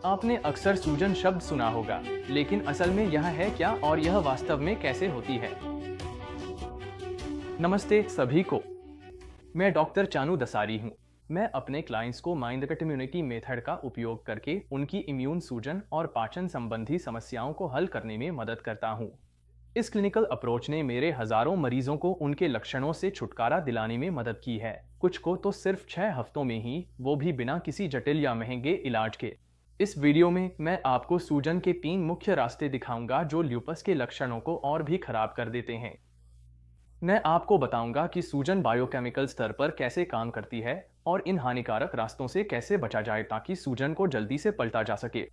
आपने अक्सर सूजन शब्द सुना होगा, लेकिन असल में यह है क्या और यह वास्तव में कैसे होती है? नमस्ते सभी को। मैं डॉक्टर चानू दसारी हूँ। मैं अपने क्लाइंट्स को माइंड कट इम्यूनिटी मेथड का उपयोग करके उनकी इम्यून सूजन और पाचन संबंधी समस्याओं को हल करने में मदद करता हूँ। इस क्लिनिकल अप्रोच ने मेरे हजारों मरीजों को उनके लक्षणों से छुटकारा दिलाने में मदद की है, कुछ को तो सिर्फ 6 हफ्तों में ही, वो भी बिना किसी जटिल या महंगे इलाज के। इस वीडियो में मैं आपको सूजन के 3 मुख्य रास्ते दिखाऊंगा जो ल्यूपस के लक्षणों को और भी खराब कर देते हैं। मैं आपको बताऊंगा कि सूजन बायोकेमिकल स्तर पर कैसे काम करती है और इन हानिकारक रास्तों से कैसे बचा जाए ताकि सूजन को जल्दी से पलटा जा सके।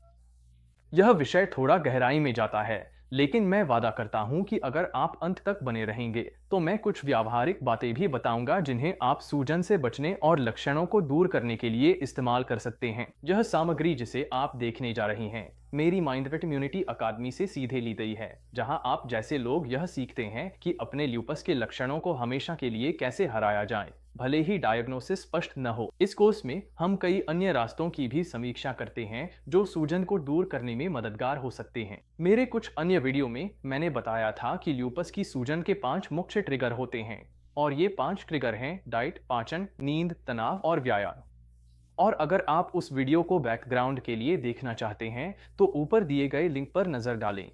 यह विषय थोड़ा गहराई में जाता है, लेकिन मैं वादा करता हूं कि अगर आप अंत तक बने रहेंगे तो मैं कुछ व्यावहारिक बातें भी बताऊंगा जिन्हें आप सूजन से बचने और लक्षणों को दूर करने के लिए इस्तेमाल कर सकते हैं। यह सामग्री जिसे आप देखने जा रही हैं मेरी माइंडफिट इम्यूनिटी अकादमी से सीधे ली गई है, जहां आप जैसे लोग यह सीखते हैं कि अपने ल्यूपस के लक्षणों को हमेशा के लिए कैसे हराया जाए, भले ही डायग्नोसिस स्पष्ट न हो। इस कोर्स में हम कई अन्य रास्तों की भी समीक्षा करते हैं जो सूजन को दूर करने में मददगार हो सकते हैं। मेरे कुछ अन्य वीडियो में मैंने बताया था कि ल्यूपस की सूजन के 5 मुख्य ट्रिगर होते हैं, और ये 5 ट्रिगर हैं डाइट, पाचन, नींद, तनाव और व्यायाम। और अगर आप उस वीडियो को बैकग्राउंड के लिए देखना चाहते हैं तो ऊपर दिए गए लिंक पर नजर डालें।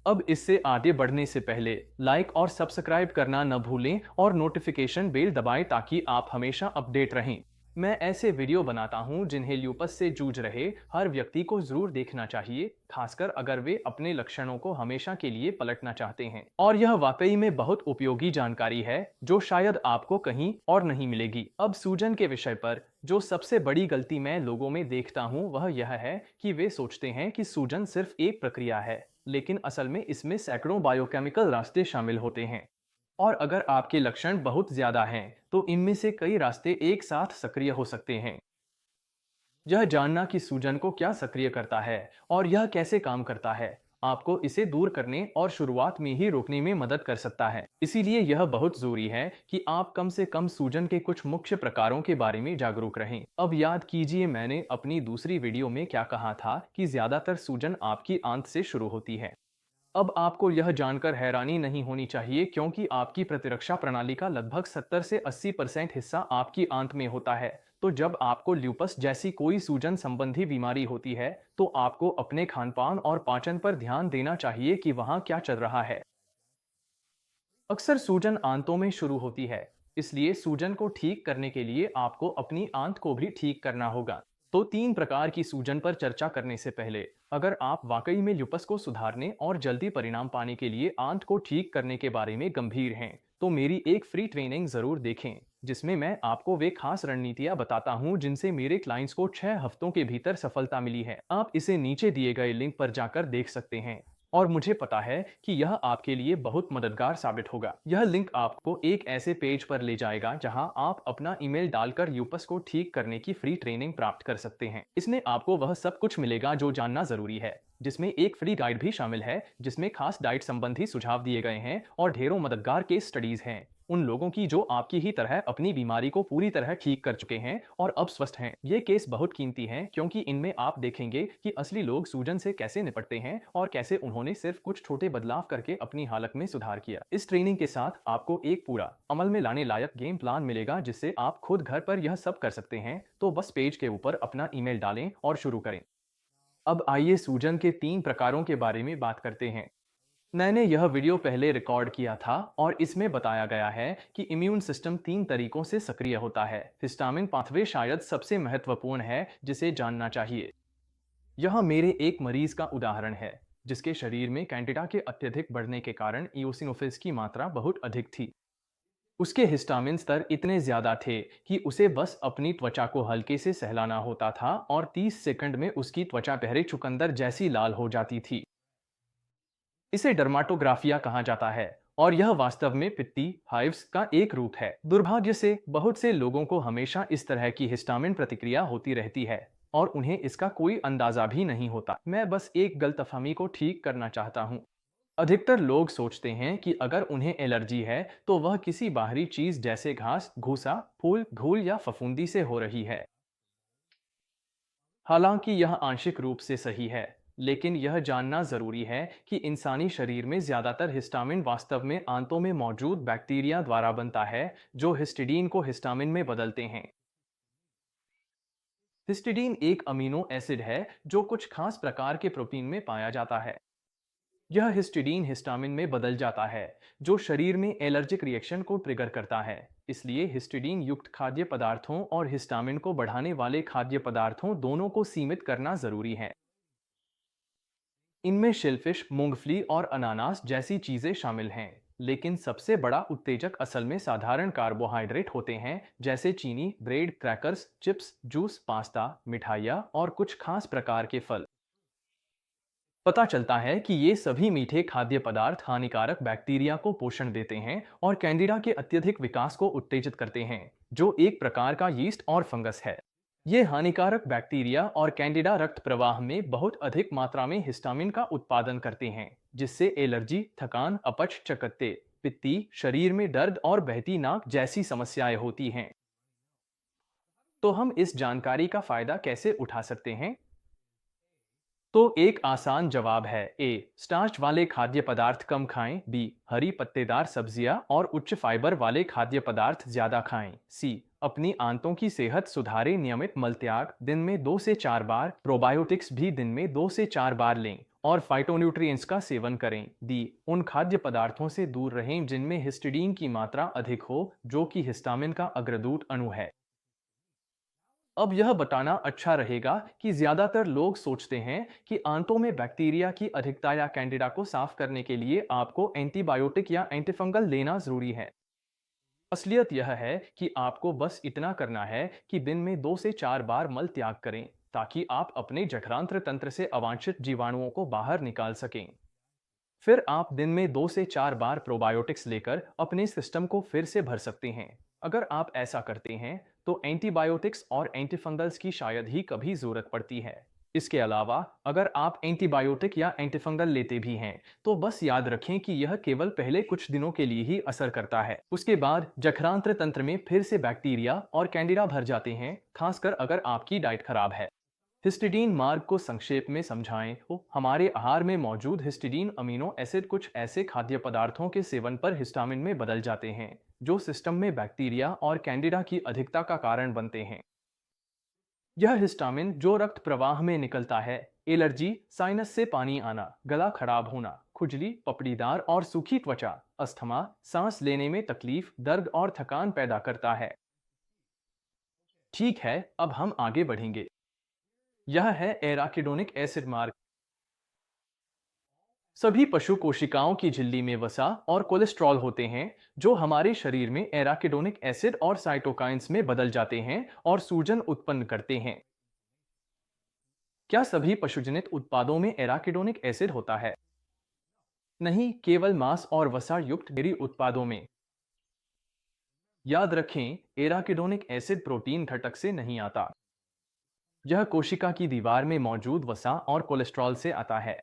अब इससे आगे बढ़ने से पहले लाइक और सब्सक्राइब करना न भूलें और नोटिफिकेशन बेल दबाएं ताकि आप हमेशा अपडेट रहें। मैं ऐसे वीडियो बनाता हूं जिन्हें ल्यूपस से जूझ रहे हर व्यक्ति को जरूर देखना चाहिए, खासकर अगर वे अपने लक्षणों को हमेशा के लिए पलटना चाहते हैं। और यह वाकई में बहुत उपयोगी जानकारी है जो शायद आपको कहीं और नहीं मिलेगी। अब सूजन के विषय पर जो सबसे बड़ी गलती मैं लोगों में देखता हूं वह यह है कि वे सोचते हैं कि सूजन सिर्फ एक प्रक्रिया है, लेकिन असल में इसमें सैकड़ों बायोकेमिकल रास्ते शामिल होते हैं। और अगर आपके लक्षण बहुत ज्यादा हैं तो इनमें से कई रास्ते एक साथ सक्रिय हो सकते हैं। यह जानना कि सूजन को क्या सक्रिय करता है और यह कैसे काम करता है आपको इसे दूर करने और शुरुआत में ही रोकने में मदद कर सकता है। इसीलिए यह बहुत जरूरी है कि आप कम से कम सूजन के कुछ मुख्य प्रकारों के बारे में जागरूक रहें। अब याद कीजिए मैंने अपनी दूसरी वीडियो में क्या कहा था कि ज्यादातर सूजन आपकी आंत से शुरू होती है। अब आपको यह जानकर हैरानी नहीं होनी चाहिए क्योंकि आपकी प्रतिरक्षा प्रणाली का लगभग 70 से 80% हिस्सा आपकी आंत में होता है। तो जब आपको ल्यूपस जैसी कोई सूजन संबंधी बीमारी होती है तो आपको अपने खानपान और पाचन पर ध्यान देना चाहिए कि वहाँ क्या चल रहा है। अक्सर सूजन आंतों में शुरू होती है, इसलिए सूजन को ठीक करने के लिए आपको अपनी आंत को भी ठीक करना होगा। तो 3 प्रकार की सूजन पर चर्चा करने से पहले, अगर आप वाकई में ल्यूपस को सुधारने और जल्दी परिणाम पाने के लिए आंत को ठीक करने के बारे में गंभीर हैं, तो मेरी एक फ्री ट्रेनिंग जरूर देखें, जिसमें मैं आपको वे खास रणनीतियां बताता हूं जिनसे मेरे क्लाइंट्स को 6 हफ्तों के भीतर सफलता मिली है। आप इसे नीचे दिए गए लिंक पर जाकर देख सकते हैं और मुझे पता है कि यह आपके लिए बहुत मददगार साबित होगा। यह लिंक आपको एक ऐसे पेज पर ले जाएगा जहां आप अपना ईमेल डालकर ल्यूपस को ठीक करने की फ्री ट्रेनिंग प्राप्त कर सकते हैं। इसमें आपको वह सब कुछ मिलेगा जो जानना जरूरी है, जिसमें एक फ्री गाइड भी शामिल है जिसमें खास डाइट संबंधी सुझाव दिए गए हैं और ढेरों मददगार केस स्टडीज हैं उन लोगों की जो आपकी ही तरह अपनी बीमारी को पूरी तरह ठीक कर चुके हैं और अब स्वस्थ हैं। ये केस बहुत कीमती हैं क्योंकि इनमें आप देखेंगे कि असली लोग सूजन से कैसे निपटते हैं और कैसे उन्होंने सिर्फ कुछ छोटे बदलाव करके अपनी हालत में सुधार किया। इस ट्रेनिंग के साथ आपको एक पूरा अमल में लाने लायक गेम प्लान मिलेगा जिससे आप खुद घर पर यह सब कर सकते हैं। तो बस पेज के ऊपर अपना ईमेल डालें और शुरू करें। अब आइए सूजन के 3 प्रकारों के बारे में बात करते हैं। मैंने यह वीडियो पहले रिकॉर्ड किया था और इसमें बताया गया है कि इम्यून सिस्टम 3 तरीकों से सक्रिय होता है। हिस्टामिन पाथवे शायद सबसे महत्वपूर्ण है जिसे जानना चाहिए। यह मेरे एक मरीज का उदाहरण है जिसके शरीर में कैंडिडा के अत्यधिक बढ़ने के कारण इओसिनोफिल्स की मात्रा बहुत अधिक थी। उसके हिस्टामिन स्तर इतने ज्यादा थे कि उसे बस अपनी त्वचा को हल्के से सहलाना होता था और 30 सेकंड में उसकी त्वचा पहरे चुकंदर जैसी लाल हो जाती थी। इसे डर्माटोग्राफिया कहा जाता है और यह वास्तव में पित्ती हाइव्स का एक रूप है। दुर्भाग्य से बहुत से लोगों को हमेशा इस तरह की हिस्टामिन प्रतिक्रिया होती रहती है और उन्हें इसका कोई अंदाजा भी नहीं होता। मैं बस एक गलतफहमी को ठीक करना चाहता हूँ। अधिकतर लोग सोचते हैं कि अगर उन्हें एलर्जी है तो वह किसी बाहरी चीज जैसे घास, भूसा, फूल, धूल या फफूंदी से हो रही है। हालांकि यह आंशिक रूप से सही है, लेकिन यह जानना जरूरी है कि इंसानी शरीर में ज्यादातर हिस्टामिन वास्तव में आंतों में मौजूद बैक्टीरिया द्वारा बनता है, जो हिस्टिडीन को हिस्टामिन में बदलते हैं। हिस्टिडीन एक अमीनो एसिड है जो कुछ खास प्रकार के प्रोटीन में पाया जाता है। यह हिस्टिडीन हिस्टामिन में बदल जाता है, जो शरीर में एलर्जिक रिएक्शन को ट्रिगर करता है। इसलिए हिस्टिडीन युक्त खाद्य पदार्थों और हिस्टामिन को बढ़ाने वाले खाद्य पदार्थों दोनों को सीमित करना जरूरी है। इनमें शेलफिश, मूंगफली और अनानास जैसी चीजें शामिल हैं, लेकिन सबसे बड़ा उत्तेजक असल में साधारण कार्बोहाइड्रेट होते हैं, जैसे चीनी, bread, crackers, chips, juice, pasta, मिठाइयाँ और कुछ खास प्रकार के फल। पता चलता है कि ये सभी मीठे खाद्य पदार्थ हानिकारक बैक्टीरिया को पोषण देते हैं और कैंडिडा के अत्यधिक विकास को उत्तेजित करते हैं, जो एक प्रकार का यीस्ट और फंगस है। ये हानिकारक बैक्टीरिया और कैंडिडा रक्त प्रवाह में बहुत अधिक मात्रा में हिस्टामिन का उत्पादन करते हैं, जिससे एलर्जी, थकान, अपच, चकत्ते, पित्ती, शरीर में दर्द और बहती नाक जैसी समस्याएं होती हैं। तो हम इस जानकारी का फायदा कैसे उठा सकते हैं? तो एक आसान जवाब है। ए, स्टार्च वाले खाद्य पदार्थ कम खाएं। बी, हरी पत्तेदार सब्जियां और उच्च फाइबर वाले खाद्य पदार्थ ज्यादा खाएं। सी, अपनी आंतों की सेहत सुधारें। नियमित मलत्याग, दिन में 2 से 4 बार। प्रोबायोटिक्स भी दिन में 2 से 4 बार लें और फाइटोन्यूट्रिएंट्स का सेवन करें। डी, उन खाद्य पदार्थों से दूर रहें जिनमें हिस्टिडीन की मात्रा अधिक हो, जो कि हिस्टामिन का अग्रदूत अणु है। अब यह बताना अच्छा रहेगा कि ज्यादातर लोग सोचते हैं कि आंतों में बैक्टीरिया की अधिकता या कैंडिडा को साफ करने के लिए आपको एंटीबायोटिक या एंटीफंगल लेना जरूरी है। असलियत यह है कि आपको बस इतना करना है कि दिन में 2 से 4 बार मल त्याग करें, ताकि आप अपने जठरांत्र तंत्र से अवांछित जीवाणुओं को बाहर निकाल सकें। फिर आप दिन में 2 से 4 बार प्रोबायोटिक्स लेकर अपने सिस्टम को फिर से भर सकते हैं। अगर आप ऐसा करते हैं तो एंटीबायोटिक्स और एंटीफंगल्स की शायद ही कभी जरूरत पड़ती है। इसके अलावा अगर आप एंटीबायोटिक या एंटीफंगल लेते भी हैं, तो बस याद रखें कि यह केवल पहले कुछ दिनों के लिए ही असर करता है। उसके बाद जठरांत्र तंत्र में फिर से बैक्टीरिया और कैंडिडा भर जाते हैं, खासकर अगर आपकी डाइट खराब है। हिस्टिडीन मार्ग को संक्षेप में समझाएं तो हमारे आहार में मौजूद हिस्टिडीन अमीनो एसिड कुछ ऐसे खाद्य पदार्थों के सेवन पर हिस्टामिन में बदल जाते हैं, जो सिस्टम में बैक्टीरिया और कैंडिडा की अधिकता का कारण बनते हैं। यह हिस्टामिन जो रक्त प्रवाह में निकलता है, एलर्जी, साइनस से पानी आना, गला खराब होना, खुजली, पपड़ीदार और सूखी त्वचा, अस्थमा, सांस लेने में तकलीफ, दर्द और थकान पैदा करता है। ठीक है, अब हम आगे बढ़ेंगे। यह है एराकिडोनिक एसिड मार्ग। सभी पशु कोशिकाओं की झिल्ली में वसा और कोलेस्ट्रॉल होते हैं, जो हमारे शरीर में एराकिडोनिक एसिड और साइटोकाइंस में बदल जाते हैं और सूजन उत्पन्न करते हैं। क्या सभी पशुजनित उत्पादों में एराकिडोनिक एसिड होता है? नहीं, केवल मांस और वसा युक्त डेयरी उत्पादों में। याद रखें, एराकिडोनिक एसिड प्रोटीन घटक से नहीं आता। यह कोशिका की दीवार में मौजूद वसा और कोलेस्ट्रॉल से आता है।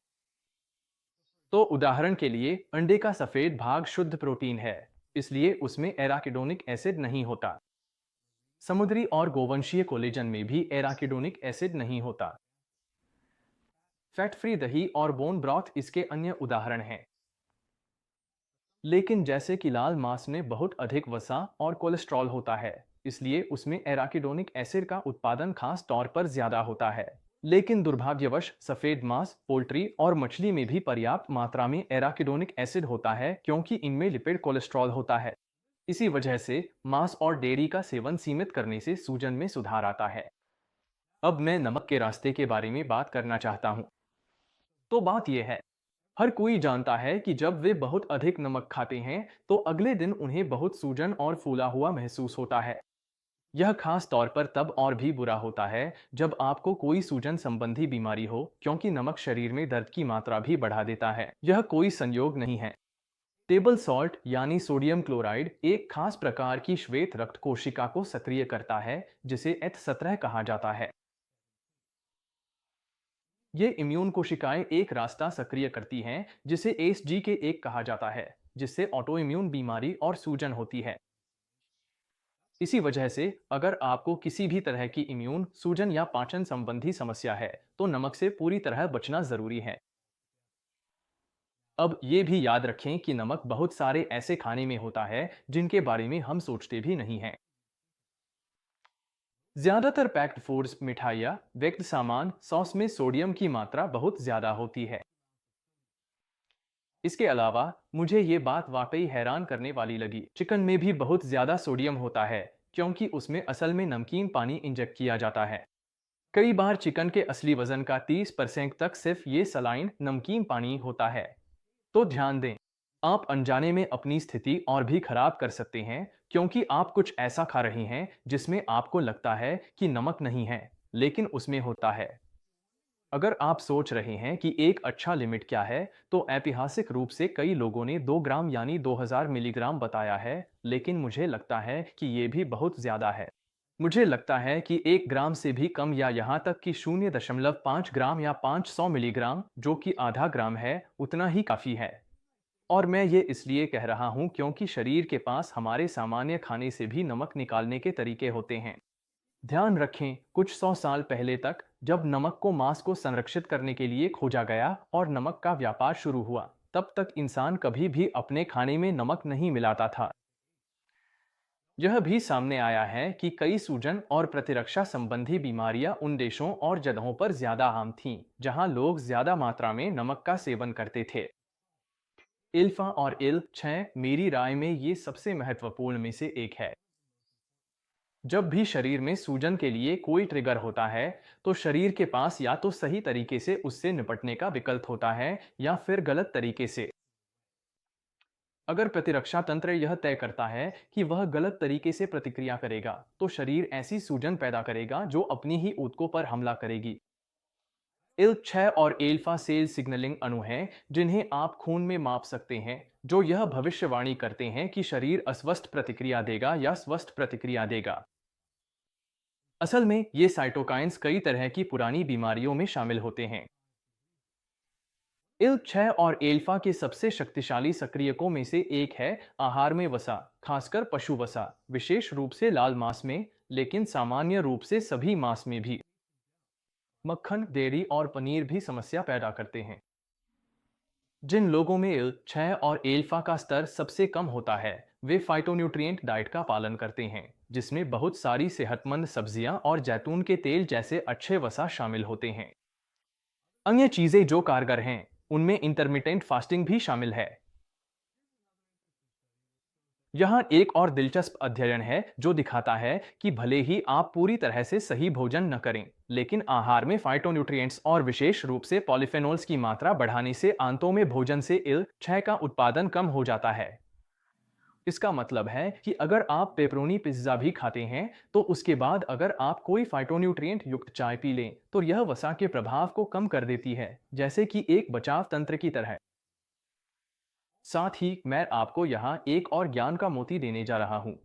तो उदाहरण के लिए अंडे का सफेद भाग शुद्ध प्रोटीन है, इसलिए उसमें एराकिडोनिक एसिड नहीं होता। समुद्री और गोवंशीय कोलेजन में भी एराकिडोनिक एसिड नहीं होता। फैट फ्री दही और बोन ब्रॉथ इसके अन्य उदाहरण हैं। लेकिन जैसे कि लाल मांस में बहुत अधिक वसा और कोलेस्ट्रॉल होता है, इसलिए उसमें एराकिडोनिक एसिड का उत्पादन खास तौर पर ज्यादा होता है। लेकिन दुर्भाग्यवश सफेद मांस, पोल्ट्री और मछली में भी पर्याप्त मात्रा में एराकिडोनिक एसिड होता है, क्योंकि इनमें लिपिड कोलेस्ट्रॉल होता है। इसी वजह से मांस और डेयरी का सेवन सीमित करने से सूजन में सुधार आता है। अब मैं नमक के रास्ते के बारे में बात करना चाहता हूँ। तो बात यह है, हर कोई जानता है कि जब वे बहुत अधिक नमक खाते हैं तो अगले दिन उन्हें बहुत सूजन और फूला हुआ महसूस होता है। यह खास तौर पर तब और भी बुरा होता है जब आपको कोई सूजन संबंधी बीमारी हो, क्योंकि नमक शरीर में दर्द की मात्रा भी बढ़ा देता है। यह कोई संयोग नहीं है। टेबल सॉल्ट यानी सोडियम क्लोराइड एक खास प्रकार की श्वेत रक्त कोशिका को सक्रिय करता है, जिसे H17 कहा जाता है। ये इम्यून कोशिकाएं एक रास्ता सक्रिय करती हैं, जिसे ACE-K1 कहा जाता है, जिससे ऑटो इम्यून बीमारी और सूजन होती है। इसी वजह से अगर आपको किसी भी तरह की इम्यून, सूजन या पाचन संबंधी समस्या है, तो नमक से पूरी तरह बचना जरूरी है। अब ये भी याद रखें कि नमक बहुत सारे ऐसे खाने में होता है जिनके बारे में हम सोचते भी नहीं हैं। ज्यादातर पैक्ड फूड्स, मिठाइयाँ, व्यक्त सामान, सॉस में सोडियम की मात्रा बहुत ज्यादा होती है। इसके अलावा मुझे ये बात वाकई हैरान करने वाली लगी, चिकन में भी बहुत ज्यादा सोडियम होता है, क्योंकि उसमें असल में नमकीन पानी इंजेक्ट किया जाता है। कई बार चिकन के असली वजन का 30% तक सिर्फ ये सलाइन नमकीन पानी होता है। तो ध्यान दें, आप अनजाने में अपनी स्थिति और भी खराब कर सकते हैं, क्योंकि आप कुछ ऐसा खा रहे हैं जिसमें आपको लगता है कि नमक नहीं है, लेकिन उसमें होता है। अगर आप सोच रहे हैं कि एक अच्छा लिमिट क्या है, तो ऐतिहासिक रूप से कई लोगों ने 2 ग्राम यानी 2000 मिलीग्राम बताया है, लेकिन मुझे लगता है कि ये भी बहुत ज़्यादा है। मुझे लगता है कि 1 ग्राम से भी कम या यहाँ तक कि 0.5 ग्राम या 500 मिलीग्राम, जो कि आधा ग्राम है, उतना ही काफ़ी है। और मैं ये इसलिए कह रहा हूँ क्योंकि शरीर के पास हमारे सामान्य खाने से भी नमक निकालने के तरीके होते हैं। ध्यान रखें, कुछ 100 साल पहले तक, जब नमक को मांस को संरक्षित करने के लिए खोजा गया और नमक का व्यापार शुरू हुआ, तब तक इंसान कभी भी अपने खाने में नमक नहीं मिलाता था। यह भी सामने आया है कि कई सूजन और प्रतिरक्षा संबंधी बीमारियां उन देशों और जगहों पर ज्यादा आम थीं, जहां लोग ज्यादा मात्रा में नमक का सेवन करते थे। इल्फा और इल 6 मेरी राय में ये सबसे महत्वपूर्ण में से एक है। जब भी शरीर में सूजन के लिए कोई ट्रिगर होता है, तो शरीर के पास या तो सही तरीके से उससे निपटने का विकल्प होता है या फिर गलत तरीके से। अगर प्रतिरक्षा तंत्र यह तय करता है कि वह गलत तरीके से प्रतिक्रिया करेगा, तो शरीर ऐसी सूजन पैदा करेगा जो अपनी ही ऊतकों पर हमला करेगी। इल 6 और एल्फा सेल सिग्नलिंग अणु हैं जिन्हें आप खून में माप सकते हैं, जो यह भविष्यवाणी करते हैं कि शरीर अस्वस्थ प्रतिक्रिया देगा या स्वस्थ प्रतिक्रिया देगा। असल में ये साइटोकाइंस कई तरह की पुरानी बीमारियों में शामिल होते हैं। इल 6 और एल्फा के सबसे शक्तिशाली सक्रियकों में से एक है आहार में वसा, खासकर पशु वसा, विशेष रूप से लाल मांस में, लेकिन सामान्य रूप से सभी मांस में भी। मक्खन, डेयरी और पनीर भी समस्या पैदा करते हैं। जिन लोगों में इल 6 और एल्फा का स्तर सबसे कम होता है, वे फाइटोन्यूट्रिएंट डाइट का पालन करते हैं, जिसमें बहुत सारी सेहतमंद सब्जियां और जैतून के तेल जैसे अच्छे वसा शामिल होते हैं। अन्य चीजें जो कारगर हैं, उनमें इंटरमिटेंट फास्टिंग भी शामिल है। यहाँ एक और दिलचस्प अध्ययन है जो दिखाता है कि भले ही आप पूरी तरह से सही भोजन न करें, लेकिन आहार में फाइटोन्यूट्रिएंट्स और विशेष रूप से पॉलीफेनोल्स की मात्रा बढ़ाने से आंतों में भोजन से इल 6 का उत्पादन कम हो जाता है। इसका मतलब है कि अगर आप पेपरोनी पिज्जा भी खाते हैं, तो उसके बाद अगर आप कोई फाइटोन्यूट्रिएंट युक्त चाय पी लें, तो यह वसा के प्रभाव को कम कर देती है, जैसे कि एक बचाव तंत्र की तरह। साथ ही मैं आपको यहाँ एक और ज्ञान का मोती देने जा रहा हूँ।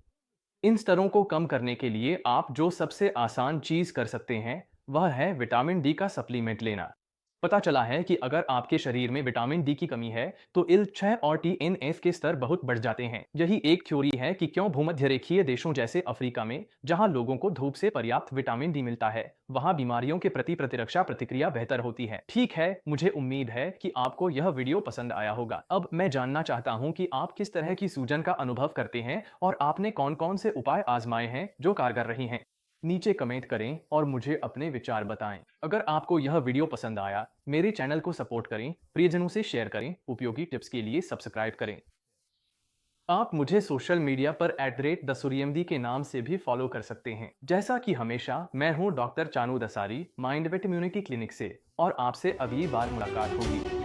इन स्तरों को कम करने के लिए आप जो सबसे आसान चीज कर सकते हैं, वह है विटामिन डी का सप्लीमेंट लेना। पता चला है कि अगर आपके शरीर में विटामिन डी की कमी है, तो इल 6 और टीएनएफ के स्तर बहुत बढ़ जाते हैं। यही एक थ्योरी है कि क्यों भूमध्य रेखीय देशों जैसे अफ्रीका में, जहां लोगों को धूप से पर्याप्त विटामिन डी मिलता है, वहां बीमारियों के प्रति प्रतिरक्षा प्रतिक्रिया बेहतर होती है। ठीक है, मुझे उम्मीद है कि आपको यह वीडियो पसंद आया होगा। अब मैं जानना चाहता हूं कि आप किस तरह की सूजन का अनुभव करते हैं और आपने कौन-कौन से उपाय आजमाए हैं जो कारगर रहे हैं। नीचे कमेंट करें और मुझे अपने विचार बताएं। अगर आपको यह वीडियो पसंद आया, मेरे चैनल को सपोर्ट करें, प्रियजनों से शेयर करें, उपयोगी टिप्स के लिए सब्सक्राइब करें। आप मुझे सोशल मीडिया पर @thesuryamd के नाम से भी फॉलो कर सकते हैं। जैसा कि हमेशा, मैं हूं doctor Chanu Dasari, mind weight immunity clinic से, और आपसे अगली बार मुलाकात होगी।